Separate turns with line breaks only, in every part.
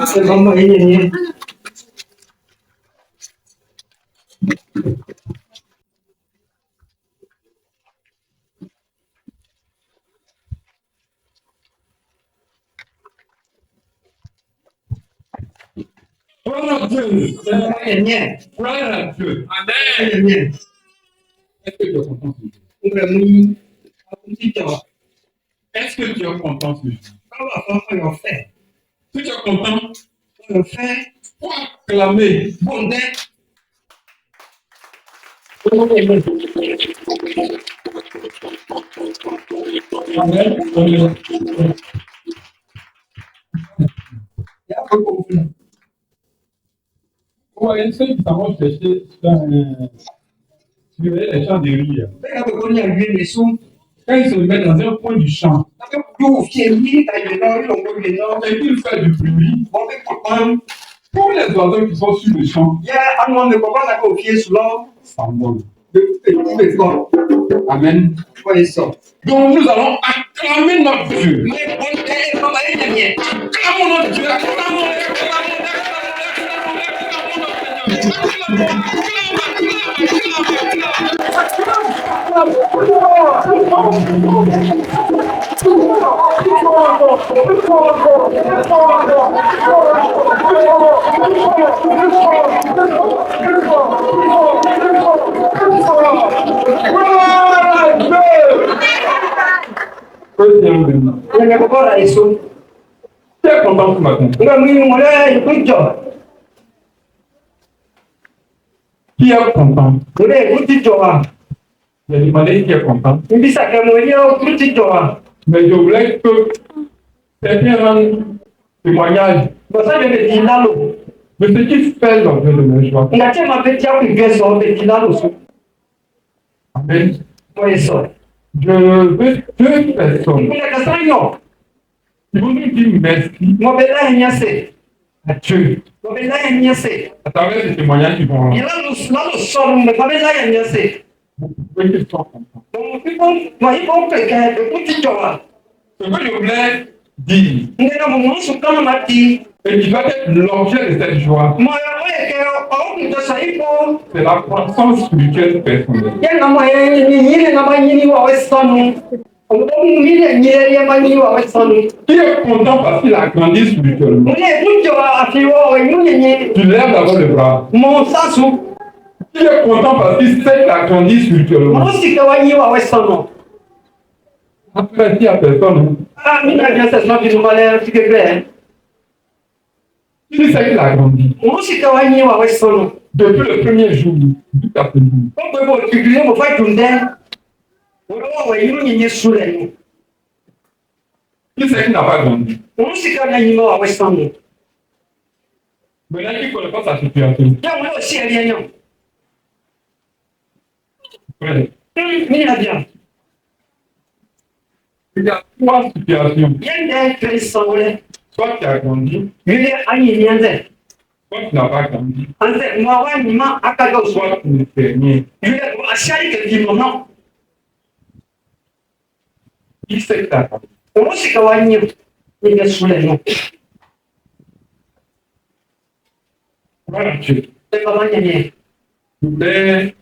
C'est vraiment igné.
Gloire à Dieu. Gloire à Dieu. Amen. Est-ce que tu es content ce jour? Est-ce que tu es content ce jour? Si tu es content, faut acclamer. Amen. Ouais, ceux qui s'en vont chercher sur les champs de rire. Quand ils se mettent dans un coin du champ, et qu'ils font du bruit, tous les oiseaux qui sont sur le champ s'envolent. Amen. Donc nous allons acclamer notre Dieu. Acclamons notre Dieu. Tu es content ce matin? Qui est content? J'ai demandé qui est content. Mais je voulais que quelqu'un rende témoignage de ce qui fait l'objet de mes joies. Amen. Je veux deux personnes qui vont nous dire merci à Dieu à travers ces témoignages qui vont rendre. Vous pouvez qu'ils soient contents. Ce que je voulais dire, et qui va être l'objet de cette joie, c'est la croissance spirituelle personnelle. Qui est content parce qu'il a grandi spirituellement? Tu lèves d'abord le bras. Qui est content parce qu'il sait qu'il a grandi spirituellement? Après, il n'y a personne. Qui sait qu'il a grandi? Depuis le premier jour jusqu'à ce jour. Qui sait qu'il n'a pas grandi? Maintenant, qui ne connaît pas sa situation? Ouais. Il y a trois situations. Soit tu as grandi, soit tu n'as pas grandi, soit tu ne fais rien. Qui sait que tu as grandi? Voilà, Dieu. Je voulais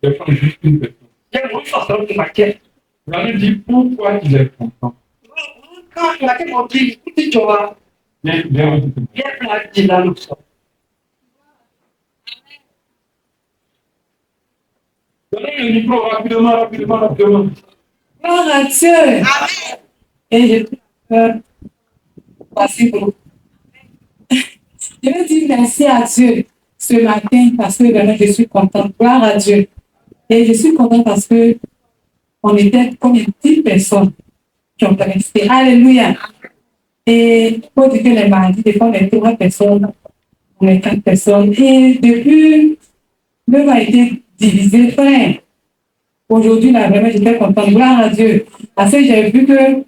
défendre juste une personne. J'allais dire pourquoi il est content. Viens, donnez le micro rapidement.
Gloire à Dieu. Amen. Et je veux dire merci à Dieu ce matin parce que vraiment je suis contente. Gloire à Dieu. Et je suis contente parce que on était comme 10 personnes qui ont resté. Alléluia. Et il faut dire que les mardis, des fois, on est 3 personnes, on est 4 personnes. Et depuis, l'œuvre a été divisée, frère. Aujourd'hui, là, vraiment, j'étais contente. Gloire à Dieu. Parce que j'ai vu que,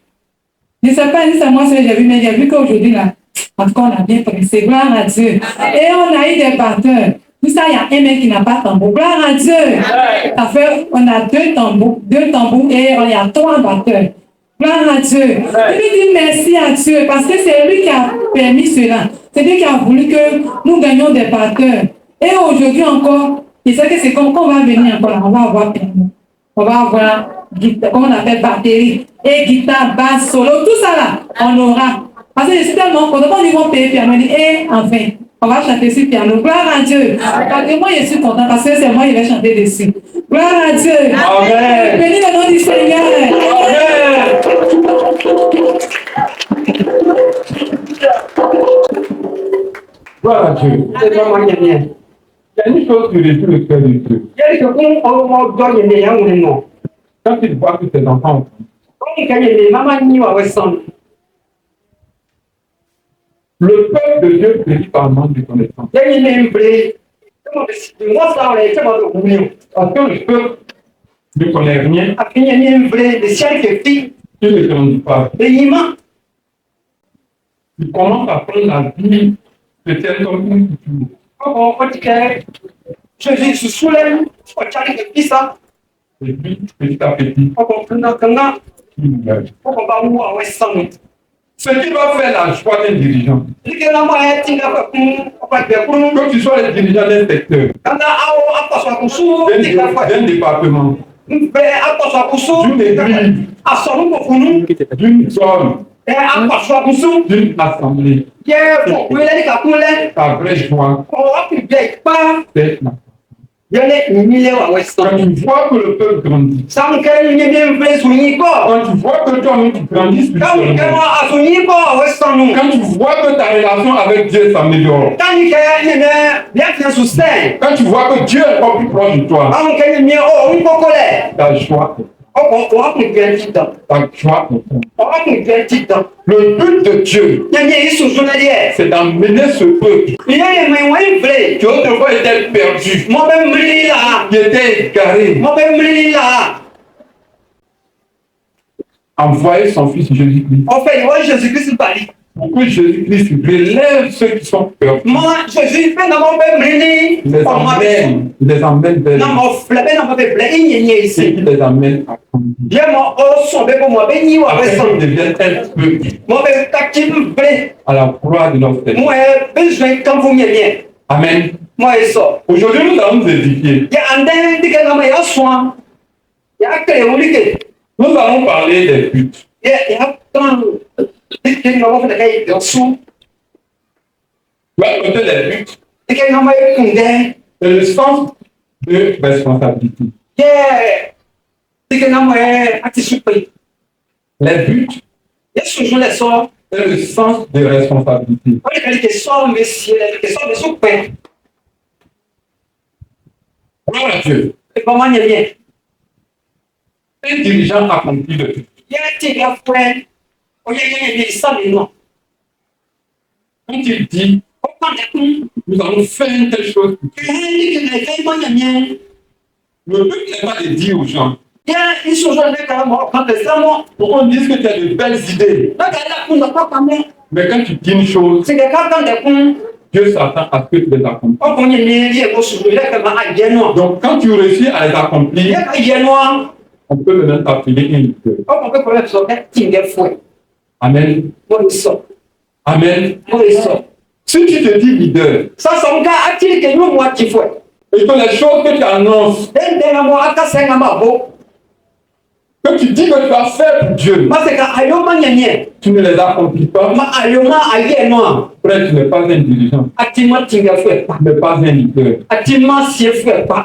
je ne sais pas si c'est moi ce que j'ai vu, mais j'ai vu qu'aujourd'hui, là, en tout cas, on a bien pressé. Gloire à Dieu. Et on a eu des batteurs. Tout ça, il y a un mec qui n'a pas de tambour. Gloire à Dieu. Ça fait, on a 2 tambours et il y a 3 batteurs. Gloire à Dieu. Je lui dis merci à Dieu parce que c'est lui qui a permis cela. C'est lui qui a voulu que nous gagnions des batteurs. Et aujourd'hui encore, il sait que c'est quand on va venir encore là, on va avoir piano. On va avoir, comment on appelle, batterie, et guitare, basse, solo, tout ça là, on aura. Parce que je suis tellement content, quand ils vont payer piano, on dit, enfin, on va chanter sur piano. Gloire à Dieu. Parce que moi, je suis content parce que c'est moi qui vais chanter dessus. Gloire à Dieu.
Amen.
Bénis le nom du Seigneur.
Gloire à Dieu.
C'est pas moi qui ai bien.
Il y a une chose qui réjouit le cœur de Dieu.
Il y a des gens qui ont gagné des gens ou non.
Quand il voit que ses enfants
Quand il gagne des mamans, ils vont ressentir.
le peuple de Dieu périt par manque de connaissance.
Il y a une membrée. Moi, ça, on a été dans le boulot.
Parce que le peuple ne connaît rien,
Après, il y a une membrée, des ciels qui filent,
il ne grandit pas.
des immenses.
Il commence à prendre la vie chrétienne comme une coutume.
On dit que Jésus se soulève, on tient le fils,
Et puis, petit à petit,
on va
il meurt.
où à Weston.
Ce qui va faire la joie d'un dirigeant,
Il y a un moyen de faire
que tu sois le dirigeant d'un secteur, d'un département, d'une église, d'une zone, d'une assemblée, ta vraie joie, c'est la. Quand tu vois que le peuple grandit, quand tu vois que toi-même tu grandis spirituellement, quand tu vois que ta relation avec Dieu s'améliore, quand tu vois que Dieu est encore plus proche de toi, ta joie, ta joie. Le but de Dieu, c'est d'amener ce peuple qui autrefois était perdu, qui était égaré, envoyer son fils Jésus-Christ. Pour que Jésus-Christ relève ceux qui sont perdus. Il les emmène vers lui. Et il les amène à grandir. Afin qu'ils deviennent un peuple à la gloire de notre Seigneur. Amen. Aujourd'hui, nous allons nous édifier. Nous allons parler des buts. Tu vas noter les buts. C'est le sens de responsabilité. Les buts, c'est le sens de responsabilité. Gloire à Dieu. Un dirigeant accomplit le but. Quand il dit, nous allons faire une telle chose, le but n'est pas de dire aux gens, pour qu'on dise que tu as de belles idées. Mais quand tu dis une chose, Dieu s'attend à ce que tu les accomplisses. Donc quand tu réussis à les accomplir, on peut maintenant t'appeler un leader. Amen. Amen. Si tu te dis leader, et que les choses que tu annonces, que tu dis que tu vas faire pour Dieu, tu ne les accomplis pas, frère, tu n'es pas un dirigeant, tu n'es pas un leader,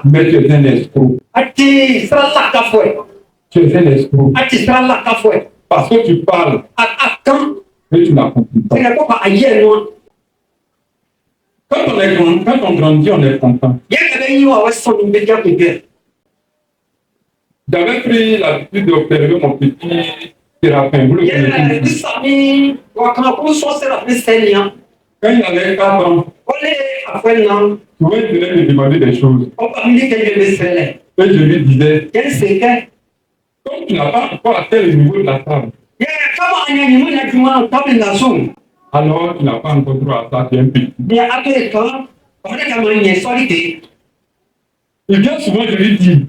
mais tu es un escroc. Tu es un escroc. Parce que tu parles, mais tu n'accomplis pas. Quand on grandit, on est content. J'avais pris l'habitude d'observer mon petit Séraphin. Vous le connaissez. Quand il avait 4 ans, souvent il venait me demander des choses. Et je lui disais, comme tu n'as pas encore atteint le niveau de la table, alors tu n'as pas encore droit à ça, tu es un petit. Il vient souvent, je lui dis,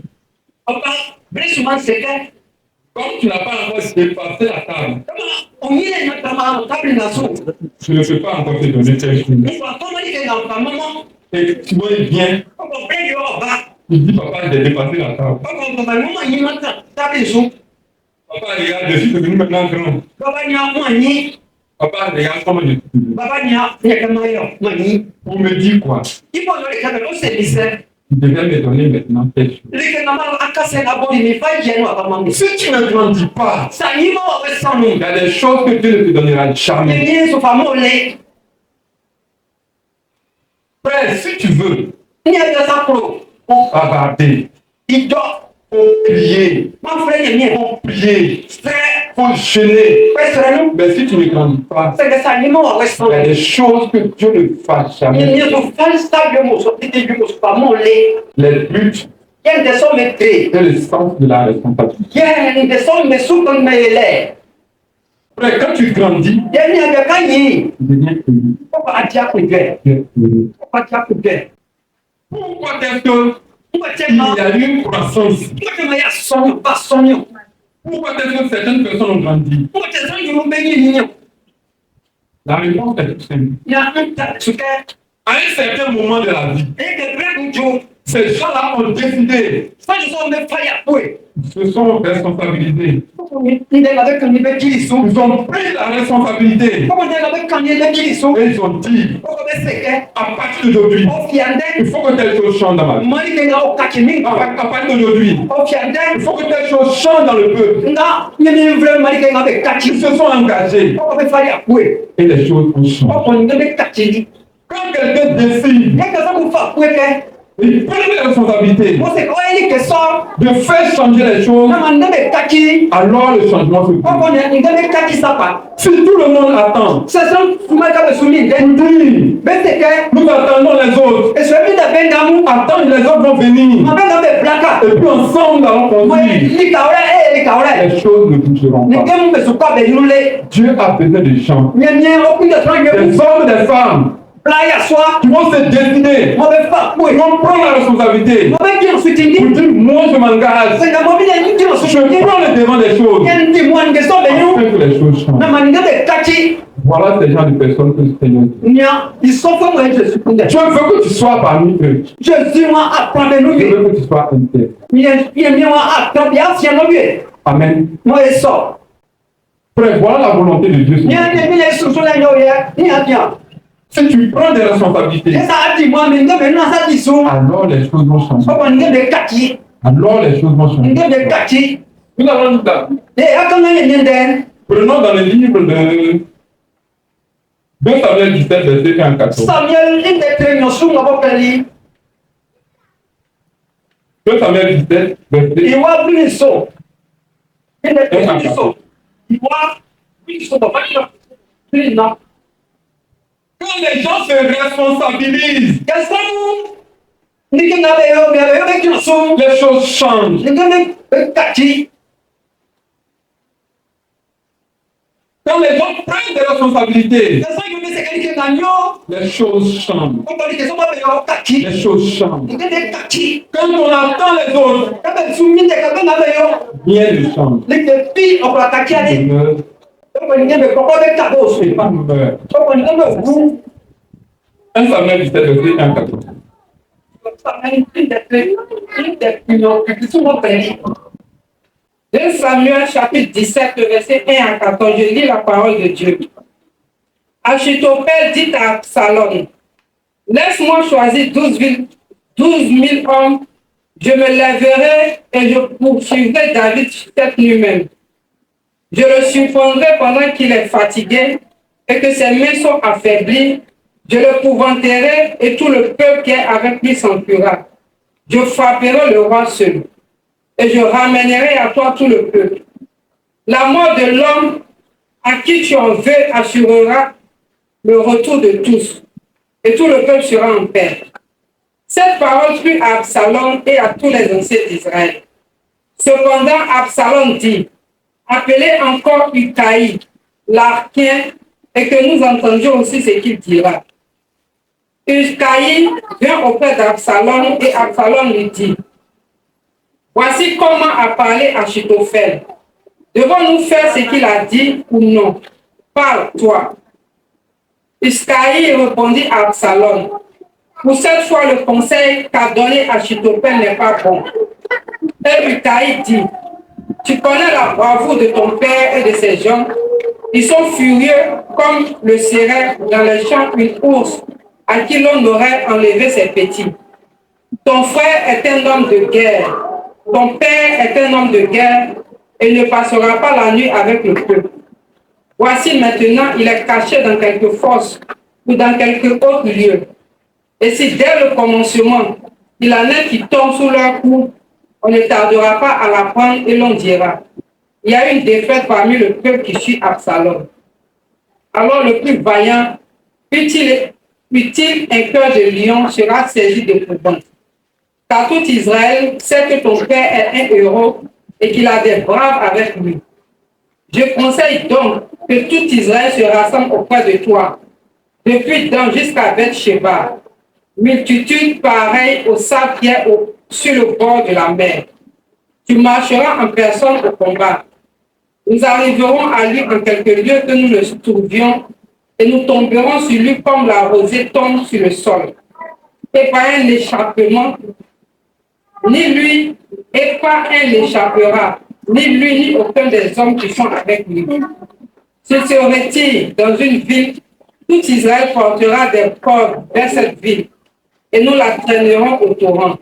Comme tu n'as pas encore dépassé la table,
On y est notamment table na so.
je ne peux pas encore te donner quelque chose.
Mais quand on dit que dans ta maman,
Et tu vois bien,
on peut bien dire au bas.
il dit papa, j'ai dépassé la table.
On peut maman y monte table so.
Papa, regarde, je suis devenu maintenant grand.
Baba nya mani,
Papa, regarde comment je suis devenu.
baba nya yakamayo mani.
On me dit quoi?
Il faut le faire au service.
Tu devais me donner maintenant quelque chose.
Le que normal akase na body mi fa je no abamami.
Si tu ne grandis pas,
Ça y va au sans
il y a des choses que Dieu ne te donnera
nous.
jamais.
Ni so fa mo le.
Frère, si tu veux
Ni a ça pro.
bavarder,
Il do.
faut crier,
Ma frère ni
faut prier,
frère.
faut gêner.
Frère nous.
Mais si tu ne grandis pas,
C'est que ça y va au sans
il y a
nous.
des choses que Dieu ne fera jamais.
Ni so fa stable mo so tete du mo so fa mo le.
Les buts
Il y a des sommes
et le sens de la responsabilité.
il y a des sommes sous comme les.
Frère, quand tu grandis,
Il y a des gagné.
tu deviens connu.
Pourquoi atia ku de?
Tu es connu.
Pourquoi atia ku de?
Pourquoi est-ce qu'il
Pourquoi atia
y
ma?
a eu une croissance?
Pourquoi ma ya sonyo pas sonyo?
Pourquoi est-ce que certaines personnes ont grandi?
Pourquoi tes gens ils vont bénir ni?
La réponse est toute simple.
Il y a un tas de trucs.
À un certain moment de la vie,
Et que bref Dieu,
ces gens-là ont décidé,
ça je sens me faire ouais.
se sont responsabilisés.
Il est avec un niveau qui sont.
Ils ont pris la responsabilité
Comment dire avec un niveau qui sont?
et ils ont dit,
Pourquoi c'est que
à partir d'aujourd'hui,
au fiandé,
il faut que telle chose change dans ma vie.
moi il est au kakini.
À partir d'aujourd'hui,
Au fiandé,
il faut que telle chose change dans le peuple.
nga il est vraiment il est avec
Ils
kakini.
se sont engagés
Pourquoi me faire ouais?
et les choses ont changé.
Pourquoi on est avec kakini?
Quand quelqu'un décide,
Il y a que ça vous fait ouais.
il prend les responsabilités
Moi c'est quoi il est que ça?
de faire changer les choses,
Na manda me kaki.
alors le changement se
Pourquoi
fait.
on est me kaki ça pas?
Si tout le monde attend,
Ça sent fuma ka be sumi de.
nous dit,
Ben c'est que
nous attendons les autres,
et celui de ben damu.
attends, les autres vont venir.
Ma ben be plaka.
Et puis ensemble, nous allons
Moi
conduire.
li ka ora li ka ora.
Les choses ne bougeront
Ni
pas.
gemu be su ka be nule.
Dieu a besoin des gens,
Nye o ku de tran
des
gemu.
hommes, des femmes
Playa soa.
qui vont se décider,
Mo be fa
qui
ku.
vont prendre la responsabilité
Mo be ki ensuite
pour
ndi.
dire, moi je m'engage,
C'est na mo bi ni ki ensuite
je
ndi.
prends le devant des choses,
Yen di mo nge so be
afin
nyu.
que les choses
Na
changent.
manda be kaki.
Voilà ces gens de personnes que le Seigneur dit.
Nya ils sont comme moi Jésus kunde.
Dieu veut que tu sois parmi eux.
Jésus moi apprendre
Dieu
nous.
veut que tu sois intègre.
Bien moi apprendre bien si no bi.
Amen.
Moi eso.
Frère, voilà la volonté de Dieu.
Nya ni bi le su su la yo ya. Ni a bien.
Si tu prends des responsabilités,
Et ça a dit moi mais nge be na sa di su.
alors les choses vont changer.
Pourquoi nge be kaki?
Alors les choses vont changer.
Nge be kaki.
Nous allons
Et akanga ni nden.
prenons dans le livre de 2 Samuel 17, verset 1 à 14.
Samuel inde trenyo su ngabo peli.
2 Samuel 17, verset
Iwa bini so. Inde bini so. Iwa bini so baba ni. Bini na.
quand les gens se responsabilisent,
Yasamu. Nike na be yo be ki so.
les choses changent.
Nge be kaki.
Quand les gens prennent des responsabilités,
Yasamu be se kali na nyo.
les choses changent.
Ko bali ke so ba be yo kaki.
Les choses changent.
Nge be kaki.
Quand on attend les autres,
Ka be su mi de ka be na be yo.
rien ne change.
Nike pi o la kaki ani.
Demeure,
Ko nge be ko be ka do su pa.
demeure.
Ko nge be wu.
1 Samuel 17, verset 1 à 14.
De Samuel chapitre 17, le verset 1 à 14, je lis la parole de Dieu. Achitophel dit à Absalom, laisse-moi choisir 12 000 hommes, je me lèverai et je poursuivrai David cette nuit même. Je le surprendrai pendant qu'il est fatigué et que ses mains sont affaiblies. Je le l'épouvanterai et tout le peuple qui est avec lui s'enfuira. Je frapperai le roi seul et je ramènerai à toi tout le peuple. La mort de l'homme à qui tu en veux assurera le retour de tous et tout le peuple sera en paix. Cette parole fut à Absalom et à tous les anciens d'Israël. Cependant, Absalom dit, appelez encore Ucaï, l'Archien, et que nous entendions aussi ce qu'il dira. Ucaï vient auprès d'Absalom et Absalom lui dit, voici comment a parlé Achitophel.
Devons-nous faire ce qu'il a dit ou non? Parle, toi. Iscaï répondit à Absalom. Pour cette fois, le conseil qu'a donné Achitophel n'est pas bon. Et Ucaï dit, tu connais la bravoure de ton père et de ses gens. Ils sont furieux comme le serait dans les champs une ours à qui l'on aurait enlevé ses petits. Ton frère est un homme de guerre. Ton père est un homme de guerre et ne passera pas la nuit avec le peuple. Voici maintenant, il est caché dans quelque fosse ou dans quelque autre lieu. Et si dès le commencement, il en est qui tombent sous leur coup, on ne tardera pas à l'apprendre et l'on dira, il y a une défaite parmi le peuple qui suit Absalom. Alors le plus vaillant, fut-il un cœur de lion, sera saisi d'épouvante. Car tout Israël sait que ton père est un héros et qu'il a des braves avec lui. Je conseille donc que tout Israël se rassemble auprès de toi, depuis Dan jusqu'à Beth-Sheba, multitude pareille au sable qui est sur le bord de la mer. Tu marcheras en personne au combat. Nous arriverons à lui en quelque lieu que nous le trouvions et nous tomberons sur lui comme la rosée tombe sur le sol. Et par un échappement, ni lui, et pas un n'échappera, ni lui, ni aucun des hommes qui sont avec lui. S'il se retire dans une ville, tout Israël portera des corps vers cette ville, et nous la traînerons au torrent,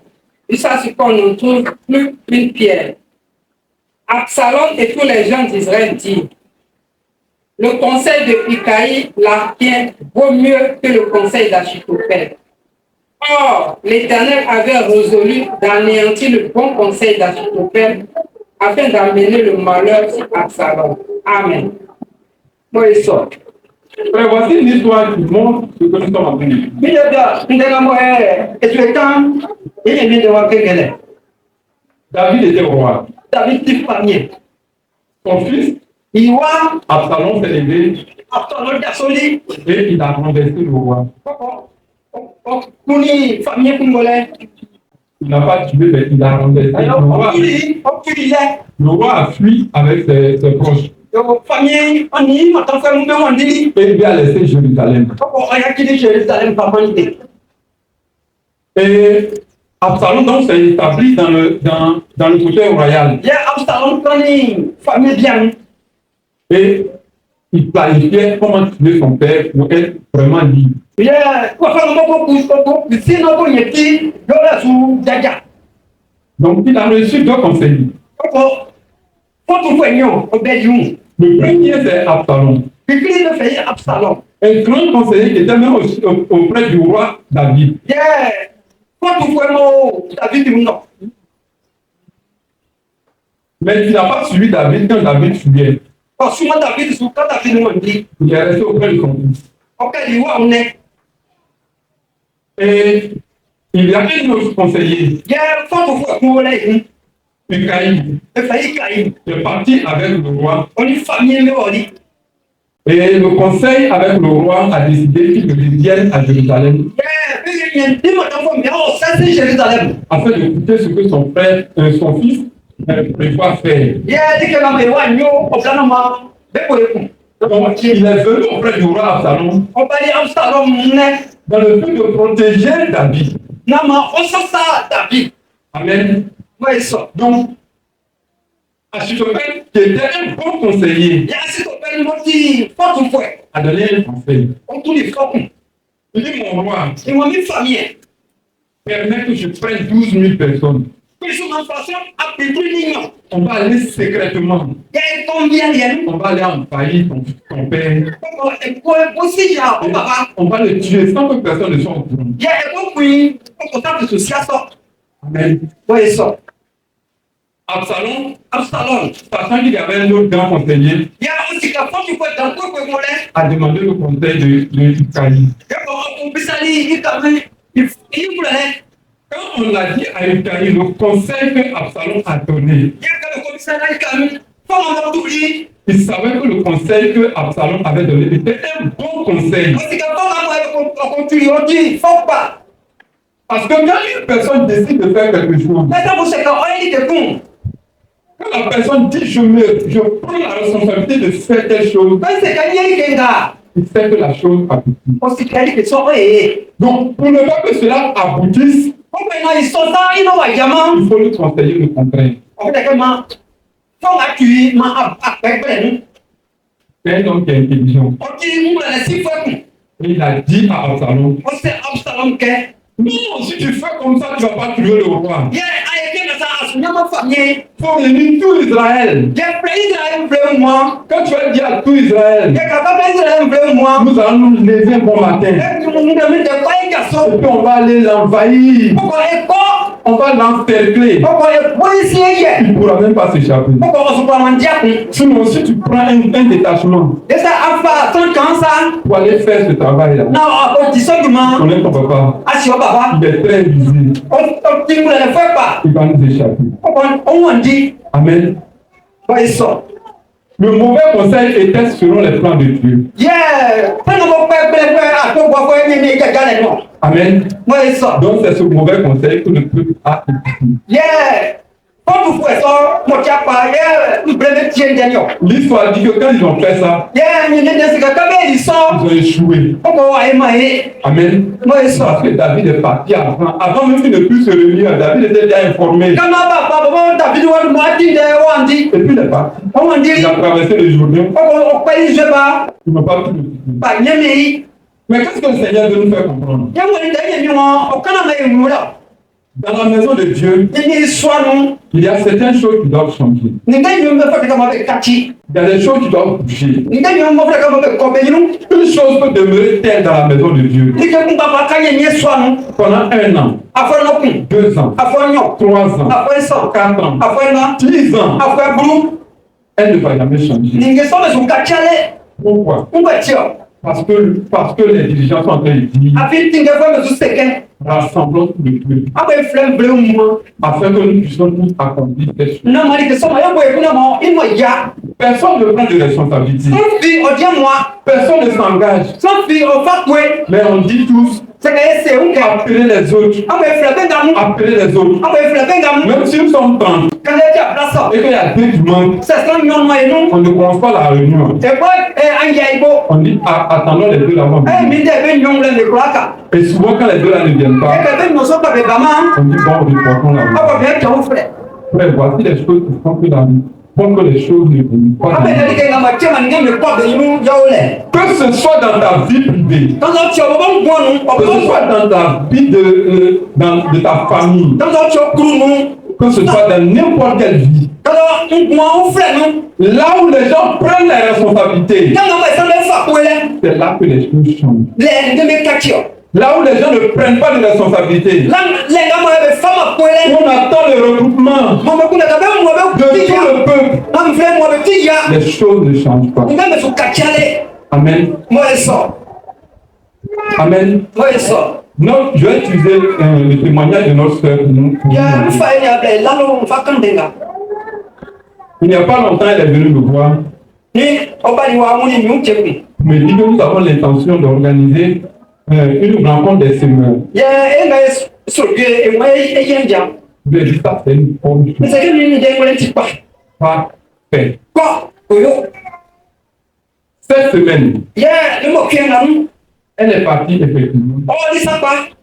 jusqu'à ce qu'on ne trouve plus une pierre. Absalom et tous les gens d'Israël disent, le conseil de Ikaï, l'Archien, vaut mieux que le conseil d'Achitophel. Or, l'Éternel avait résolu d'anéantir le bon conseil d'Achitophel afin d'amener le malheur sur Absalom. Amen. Moi, il sort.
Frère, voici une histoire qui montre ce que nous sommes en train de vivre. David était roi.
David dit famille.
Son fils, Absalom s'est levé et il a renversé le roi. Il n'a pas tué, mais il a renversé le roi. Le roi a fui avec ses proches. Et il lui a laissé Jérusalem. Et Absalom donc s'est établi dans le côté royal. Et il planifiait comment tuer son père pour être vraiment libre. Donc il a reçu deux conseillers. Le premier c'est Absalom. Un grand conseiller qui était même auprès du roi David. Mais il n'a pas suivi David quand David fuyait. Il est resté auprès de son fils. Et il y a un autre conseiller, Ucaï, qui est parti avec le roi. Et le conseil avec le roi a décidé qu'il revienne à Jérusalem afin d'écouter ce que son frère, son fils prévoit faire. Donc, il est venu auprès du roi Absalom dans le but de protéger David. Amen. Donc, Achitophel, qui était un bon conseiller, a donné un conseil. Il dit, mon roi, permet que je prenne 12 000 personnes. On va aller secrètement. On va aller envahir ton père. On va le tuer sans que personne ne soit au courant. Amen. Absalom, sachant qu'il y avait un autre grand conseiller, a demandé le conseil de Ucaï. Quand on l'a dit à Ucaï, le conseil que Absalom a donné, il savait que le conseil que Absalom avait donné était un bon conseil. Parce que quand une personne décide de faire quelque chose, Quand la personne dit je prends la responsabilité de faire telle chose, il fait que la chose aboutit. Donc, pour ne pas que cela aboutisse, il faut lui conseiller le contraire. C'est un homme qui est intelligent. Et il a dit à Absalom, non, si tu fais comme ça, tu ne vas pas tuer le roi. Il faut réunir tout Israël. Quand tu vas dire à tout Israël, nous allons nous lever un bon matin. Et puis on va aller l'envahir. On va l'encercler. Il ne pourra même pas s'échapper. Sinon, si tu prends un détachement pour aller faire ce travail-là, tu connais ton papa. Il est très visible. Il va nous échapper. Amen. Le mauvais conseil était selon les plans de Dieu. Amen. Donc c'est ce mauvais conseil que le peuple a écouté. L'histoire dit que quand ils ont fait ça, ils ont échoué. Amen. Parce que David est parti avant. Avant même qu'il ne puisse se réunir, David était déjà informé. Et puis il est parti. Il a traversé le Jourdain. Il n'a pas pu le dire. Mais qu'est-ce que le Seigneur veut nous faire comprendre? Dans la maison de Dieu, il y a certaines choses qui doivent changer. Il y a des choses qui doivent bouger. Une chose peut demeurer telle dans la maison de Dieu pendant 1 an, 2 ans, 3 ans, 4 ans, 10 ans. Elle ne va jamais changer. Pourquoi? Parce que les dirigeants sont en train de dire rassemblons tout le peuple afin que nous puissions tous accomplir cette chose. Personne ne prend de responsabilité. Personne ne s'engage. Mais on dit tous appeler les autres. Appeler les autres. Même si nous sommes 30 et qu'il y a 2 qui manquent, on ne commence pas la réunion. On dit attendons les 2 là-bas. Et souvent quand les 2 là ne viennent pas, on dit bon, reportons la vie. Mais voici les choses qui font que la vie. Pour que les choses ne viennent pas. Que ce soit dans ta vie privée, que ce soit dans ta vie de ta famille, que ce soit dans n'importe quelle vie, là où les gens prennent les responsabilités, c'est là que les choses changent. Là où les gens ne prennent pas de responsabilité, on attend le regroupement de tout le peuple, les choses ne changent pas. Amen. Amen. Non, je vais utiliser le témoignage de notre sœur. Il n'y a pas longtemps, elle est venue me voir. Me dit que nous avons l'intention d'organiser une rencontre des semeurs. Je lui ai dit ça, c'est une bonne chose. Parfait. Cette semaine, elle est partie effectivement.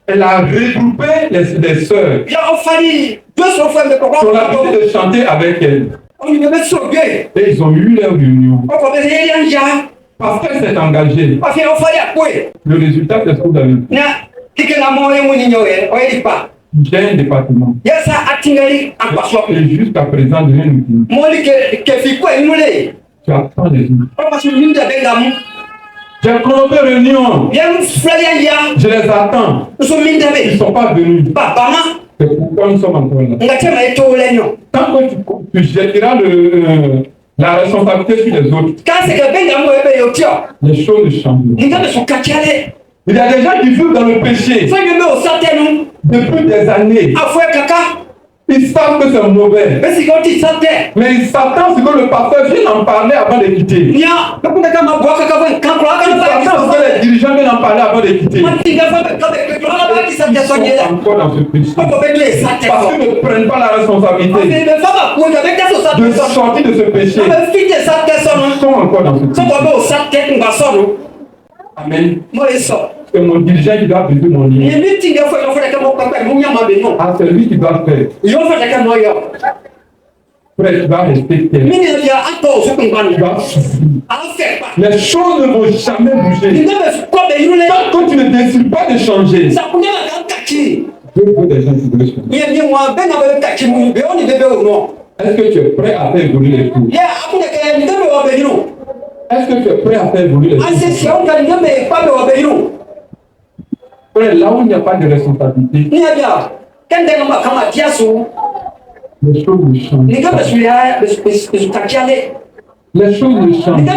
Elle a regroupé les sœurs. On a l'habitude de chanter avec elle. Et ils ont eu leur réunion. Parce qu'elle s'est engagée. Le résultat, c'est ce que vous avez dit. J'ai un département. Et jusqu'à présent, rien ne dit. Tu attends les autres. J'ai convoqué réunion. Je les attends. Ils ne sont pas venus. C'est pourquoi nous sommes encore là. Tant que tu jetteras la responsabilité sur les autres, les choses ne changent. Il y a des gens qui vivent dans le péché depuis des années. Ils savent que c'est mauvais. Mais ils s'attendent à ce que le pasteur vienne en parler avant de quitter. Ils s'attendent à ce que les dirigeants viennent en parler avant de quitter. sont encore dans ce péché. Parce qu'ils ne prennent pas la responsabilité de sortir de ce péché. Ils sont encore dans ce péché. Amen. C'est mon dirigeant qui doit briser mon lit. Ah, c'est lui qui doit faire. Frère, tu vas rester terre. Tu vas souffrir. Les choses ne vont jamais bouger. Tant que tu ne décides pas de changer, je veux des gens qui veulent changer. Est-ce que tu es prêt à faire évoluer les choses? Est-ce que tu es prêt à faire évoluer les choses? Frère, là où il n'y a pas de responsabilité, les choses ne changent pas. Les choses ne changent pas.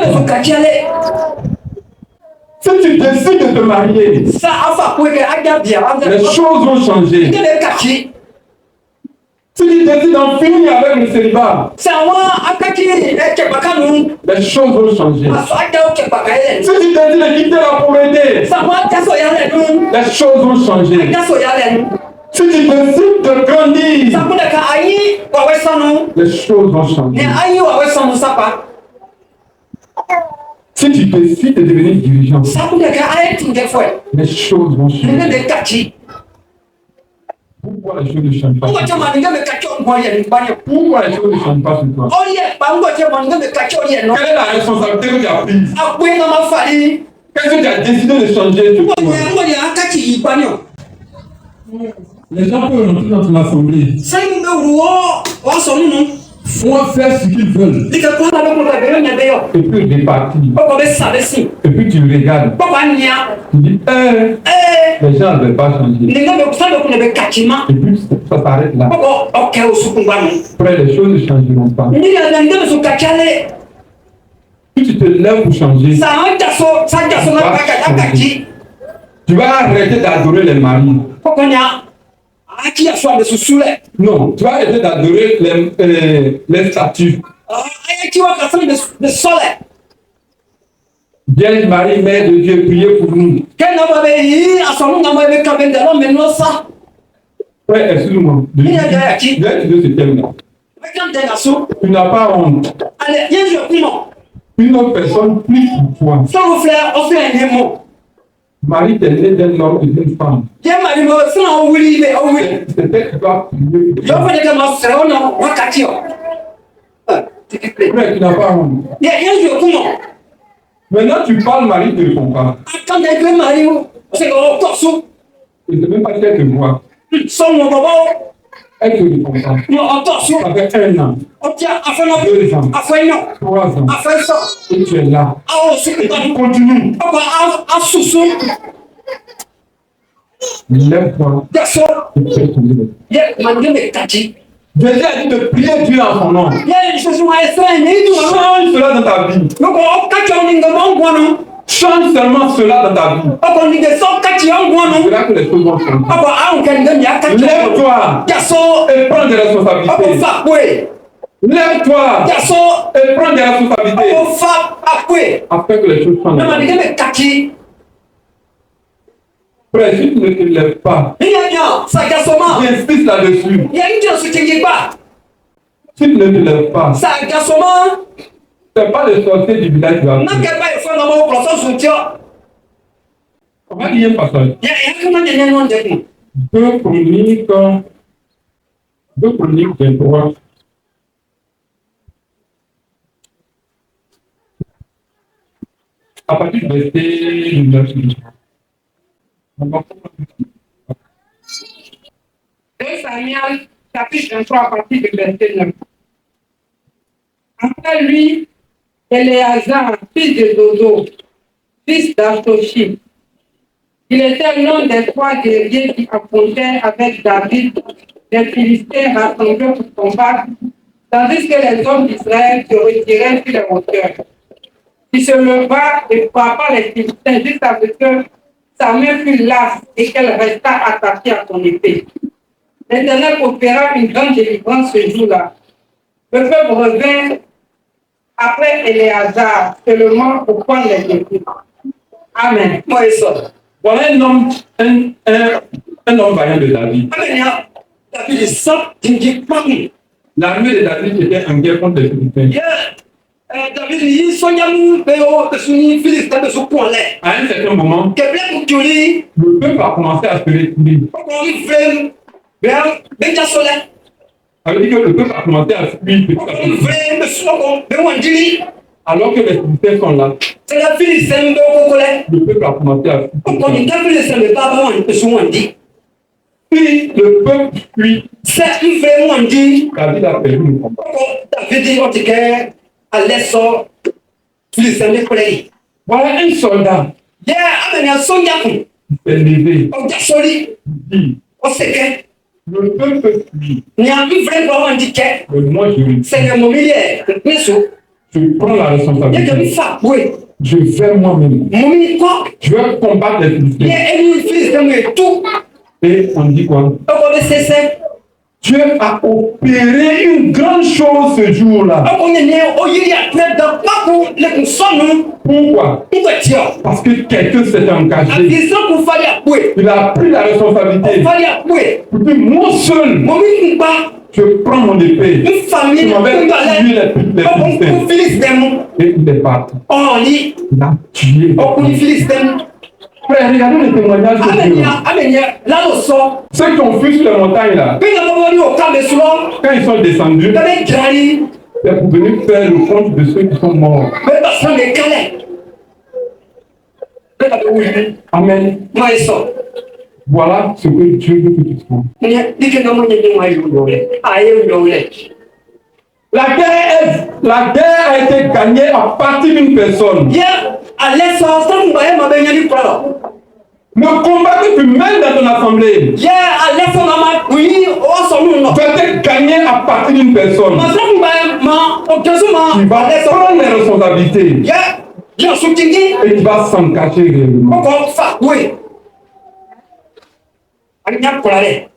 Si tu décides de te marier, les choses vont changer. Si tu décides d'en finir avec le célibat, les choses vont changer. Si tu décides de quitter la pauvreté, les choses vont changer. Si tu décides de grandir, les choses vont changer. Si tu décides de devenir dirigeant, les choses vont changer. Pourquoi les choses ne changent pas? Pourquoi les choses ne changent pas sur toi? Quelle est la responsabilité que tu as prise? Qu'est-ce que tu as décidé de changer sur toi? Les gens peuvent rentrer dans ton assemblée, font faire ce qu'ils veulent, et puis départir. Et puis tu regardes, tu dis, les gens ne veulent pas changer. Et puis ça s'arrête là. Après, les choses ne changeront pas. Si tu te lèves pour changer, tu vas arrêter d'adorer les maris. Non, tu vas arrêter d'adorer les statues. Bien Marie, Mère de Dieu, priez pour nous. Frère, excuse-moi. Je vais te dire ce thème-là. Tu n'as pas honte. Une autre personne prie pour toi. Marie t'est née d'un homme et d'une femme. C'était que tu dois prier. Frère, tu n'as pas honte. Maintenant, tu parles, Marie ne te répond pas. Et ne même pas qu'elle te voit. Elle ne te répond pas. Ça fait 1 an, 2 ans, 3 ans. Et tu es là. Et tu continues. Lève-toi. Et fais tomber le temps. Jésus a dit de prier Dieu en son nom. Change cela dans ta vie. Change seulement cela dans ta vie. C'est là que les choses vont changer. Lève-toi et prends des responsabilités. Lève-toi et prends des responsabilités. Afin que les choses changent. Frère, si tu ne te lèves pas, j'insiste là-dessus. Si tu ne te lèves pas, c'est pas le sorcier du village qui va venir. On va dire pas ça. 2 Chroniques 23. À partir du verset 9.
2 Samuel, chapitre 23, à partir du verset 9. Après lui, Éléazar, fils de Dodo, fils d'Astoshi. Il était l'un des 3 guerriers qui affrontaient avec David les Philistins rassemblés pour combattre, tandis que les hommes d'Israël se retiraient sur les hauteurs. Il se leva et frappa les Philistins jusqu'à ce que sa main fut lasse et qu'elle resta attachée à son épée. L'Éternel opéra une grande délivrance ce jour-là. Le peuple revint après Éléazar seulement pour prendre les défis. Amen.
Voilà un homme, un homme vaillant de David.
Amenya, David est sans tingi papi.
L'armée de David était en guerre contre les Philistins.
Yeah. David yi sonyamu beo besuni Philistin besu kwale.
À un certain moment,
Keble kujuli,
le peuple a commencé à se retirer.
okori frame, benja sole.
Ça veut dire que le peuple a commencé à fuir petit à
Okori
petit.
frame besu oko bewandili.
Alors que les Philistins sont là,
C'est la Philistin be okokole.
le peuple a commencé à
Okoni
fuir.
ka Philistin be baba wan besu wandi.
Si le peuple fuit,
C'est une vraie wandi.
David a perdu le combat.
Oko David otike aleso Philistin be kolei.
Voilà un soldat
Yeah, amenya sonyaku.
qui s'est levé,
Ojasoli,
dit,
oseke.
le peuple fuit,
Nya une vraie wandi ke.
mais moi
C'est le mobilier. Neso.
je prends la
Yeke mi
responsabilité.
fa we.
Je vais moi-même.
Momi ko.
Je vais combattre les Philistins.
Ye eni Philistin me tout.
Et on dit quoi?
Oko be sese.
Dieu a opéré une grande chose ce jour-là.
Oko nyenye oyiri atre da paku le kun sonu.
Pourquoi?
Ngwe tio.
Parce que quelqu'un s'est engagé.
Abiso ku fali akwe.
Il a pris la responsabilité.
Fali akwe.
Et puis moi seul,
Momi kumba.
je prends mon épée.
Une
Je
famille
m'en vais tuer
kundale.
les
Oko
Philistins.
ku Philistin mu.
Et il est parti.
Oh li.
Il a tué.
Oko ni Philistin.
Frère, regardez les témoignages de Dieu.
Amenya la lo so.
Ceux qui ont fui sur les montagnes là,
Pe na bobo ni o ka be sulo.
quand ils sont descendus,
Kabe jari.
c'est pour venir faire le compte de ceux qui sont morts.
Be ba san de kale. Be ka be wuli.
Amen.
Moi eso.
Voilà ce que Dieu veut que tu sois.
Dike na mo nyenye wa yu yole. Aye yole.
La guerre a été gagnée à partir d'une personne.
Yeah, allez sortir mon bail ma baigne du pralo.
Le combat que tu mènes dans ton assemblée
Yeah, allez sortir ma oui, o so nu no.
va être gagné à partir d'une personne
Ma so mon bail ma o kesu
qui
ma.
va
Allez
prendre
sortir.
les responsabilités
Yeah, bien soutingi.
et qui va s'en cacher réellement.
Ko fa oui. Anya kolare.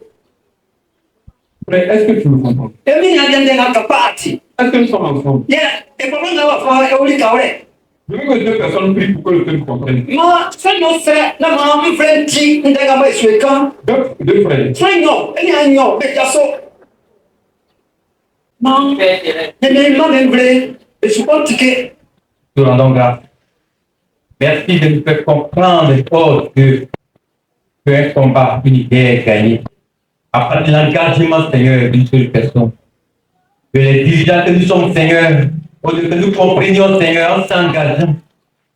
Frère, est-ce que tu me comprends?
E mi nya dende na kapati.
Est-ce que nous sommes ensemble?
Yeah, e ko na wa fa e oli ka ore.
Je veux que deux personnes prient pour que le peuple comprenne.
Ma sanyo se na ma mi frenti ndega ma sueka.
Deux frères.
Sanyo, e nya nyo be jaso. Ma, e ne ma membre, e support que
Nous rendons grâce. Merci de nous faire comprendre que un combat, une guerre est gagnée. À partir de l'engagement, Seigneur, d'une seule personne. Que les dirigeants que nous sommes, Seigneur, pour que nous comprenions, Seigneur, en s'engageant,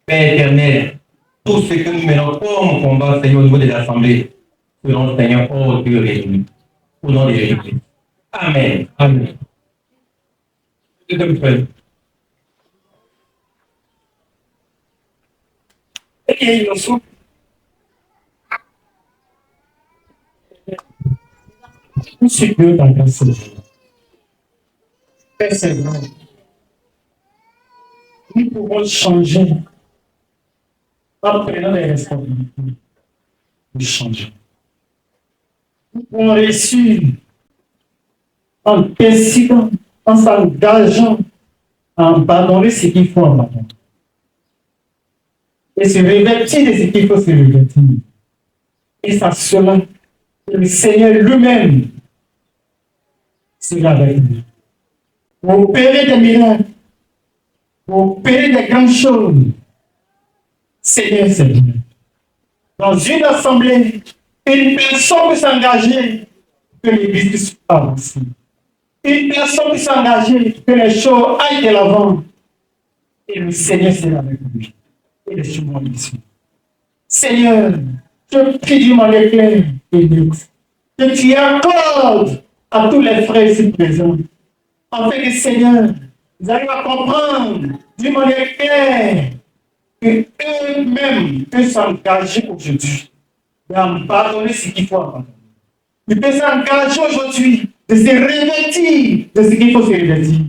Père éternel, tout ce que nous menons comme combat, Seigneur, au niveau de l'Assemblée, selon, Seigneur, oh Dieu réuni. Au nom de Jésus. Amen.
Amen. Deuxième frère.
e yo su.
Monsieur Dieu dans la grâce. Père Seigneur, nous pouvons changer en prenant les responsabilités de changer. Nous pouvons réussir en décidant, en s'engageant à abandonner ce qu'il faut abandonner. Et se revêtir de ce qu'il faut se revêtir. Et ça cela que le Seigneur lui-même sera avec nous. Pour opérer des miracles, pour opérer des grandes choses. Seigneur, Seigneur. Dans une assemblée, une personne peut s'engager que l'Église puisse avancer. Une personne peut s'engager que les choses aillent de l'avant. Et le Seigneur sera avec lui. Et les choses vont ici. Seigneur, je prie du mon éclair que tu accordes à tous les frères ici présents, afin que Seigneur, ils arrivent à comprendre du mon éclair que eux-mêmes peuvent s'engager aujourd'hui, d'abandonner ce qu'il faut abandonner. Ils peuvent s'engager aujourd'hui, de se revêtir de ce qu'il faut se revêtir,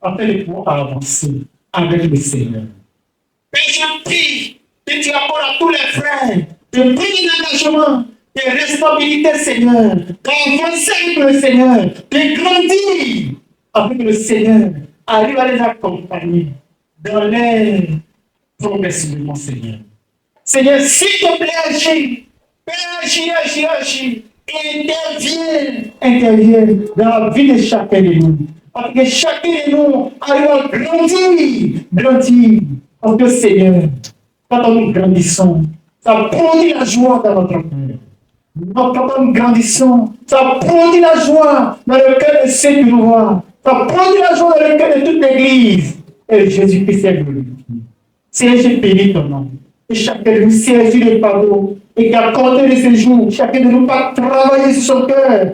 afin de pouvoir avancer avec le Seigneur. Père, je prie que tu apportes à tous les frères de pris d'engagement, de responsabilité, Seigneur, d'avancer avec le Seigneur, de grandir, afin que le Seigneur arrive à les accompagner dans leur progressivement, Seigneur. Seigneur, s'il te plaît, agis. Agis. Intervient dans la vie de chacun de nous. Parce que chacun de nous arrive à grandir. Parce que Seigneur, quand nous grandissons, ça produit la joie dans notre cœur. Quand nous grandissons, ça produit la joie dans le cœur de ceux qui nous voient. Ça produit la joie dans le cœur de toute l'Église. Et Jésus-Christ est glorifié. Seigneur, je bénis ton nom. Et chacun de nous saisit le fardeau. Et qu'à compter de ces jours, chacun de nous pas travailler sur son cœur,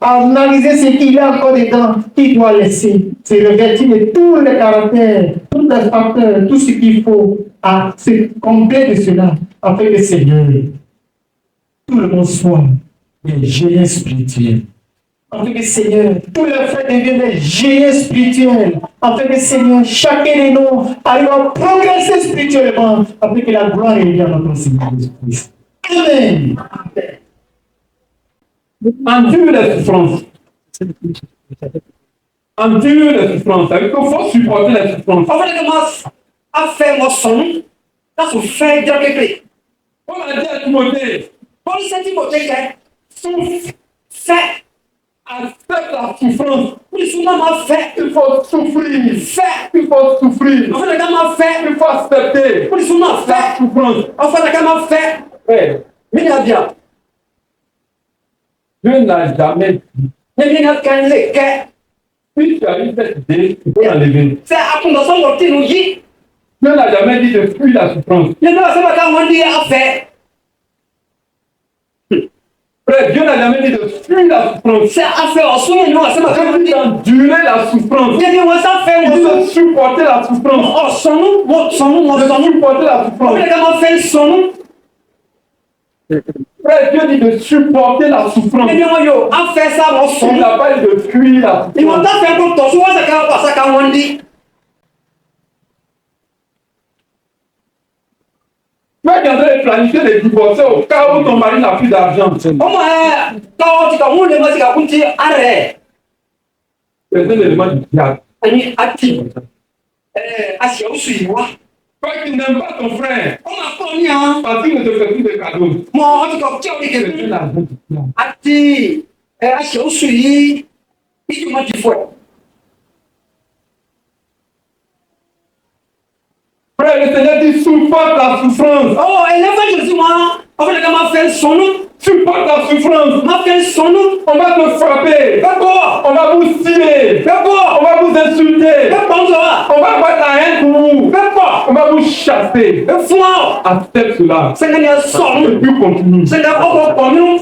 analyser ce qu'il y a encore dedans, qu'il doit laisser, se revêtir de tous les caractères, tous les facteurs, tout ce qu'il faut à se combler de cela, afin que Seigneur, tout le monde soit des géants spirituels. Afin que Seigneur, tous les frères deviennent des géants spirituels. Afin que Seigneur, chacun de nous arrive à progresser spirituellement. Afin que la gloire revienne à notre Seigneur Jésus-Christ. Amen.
Endure les souffrances. Endure les souffrances. Ça veut dire qu'il faut supporter les souffrances.
Ọ̀fẹ́ ni ma afẹ́ mọ sọ̀nù láti fẹ́ jẹ́ kékeré.
On a dit à Timothée,
Bọ́lú sẹ́tí mo tẹ́ kẹ́
souffre,
fẹ́.
accepte la souffrance.
Polisi náà máa fẹ́.
Il faut souffrir.
Fẹ́.
Il faut souffrir.
Ọ̀fẹ́ ni ká máa fẹ́.
Il faut accepter
Polisi náà
la
fẹ́.
souffrance.
Ọ̀fẹ́ ni ká máa fẹ́.
Ouais.
Mi ni abia.
Dieu n'a jamais dit.
Ne mi na kẹ́ lè kẹ́.
Si tu as eu cette idée, il faut l'enlever.
Sẹ́ akundọ̀sọ́ wọ̀ tí nu yí.
Dieu n'a jamais dit de fuir la souffrance.
Ne mi na sẹ́ bàtà wọn di afẹ́.
Frère, Dieu n'a jamais dit de fuir la souffrance.
Sẹ́ afẹ́ ọ̀sùn mi ni wọ́n sẹ́ bàtà
Dieu
wọn
dit
di.
d'endurer la souffrance.
Ne mi wọ́n sá fẹ́
Il
wọ́n
dit
sọ.
de supporter la souffrance.
Ọ̀sọ̀nù wọ́n sọ̀nù.
De supporter la
Ọ̀fẹ́
souffrance.
ni ká máa fẹ́ sọ̀nù.
Frère, Dieu dit de supporter la souffrance.
Ne mi wọ́n yóò afẹ́ sá wọ́n
Il
sọ̀nù.
n'a pas dit de fuir la
Ìwọ̀n
souffrance.
tá fẹ́ kó tọ̀sùn wọ́n sẹ́ ká wọ́n sẹ́ ká wọ́n di.
Toi qui es en train de planifier de divorcer au cas où ton mari n'a plus d'argent.
Ọmọ ẹ tọ́ ti ka wọ́n lè ma se ka kun ti arẹ.
C'est un élément du diable.
Ani ati asiawo su yi wa.
Toi qui n'aimes pas ton frère,
Ọmọ akọ ni hàn.
parce qu'il ne te fait plus de cadeaux.
Mọ ọtí ka jẹ́ òní
C'est
kẹ̀kẹ́.
l'argent du diable.
Ati asiawo su yi iju ma ti fọ ẹ.
Frère, le Seigneur dit supporte la souffrance.
Ọ ẹlẹ́fẹ̀ jòsí wọn ọfẹ́ ni ká máa fẹ́ sọnù.
Supporte la souffrance.
Máa fẹ́ sọnù.
On va te frapper.
Bẹ́ẹ̀ bọ̀.
On va vous scier.
Bẹ́ẹ̀ bọ̀.
On va vous insulter.
Bẹ́ẹ̀ bọ̀ ń sọ wa.
On va avoir la haine pour vous.
Bẹ́ẹ̀ bọ̀.
On va vous chasser.
Bẹ́ẹ̀ fún wa.
Accepte cela.
Sẹ́ńgẹ́ ni ẹ sọ̀nù.
Et puis continue.
Sẹ́ńgẹ́ ọkọ̀ pọ̀ nínú.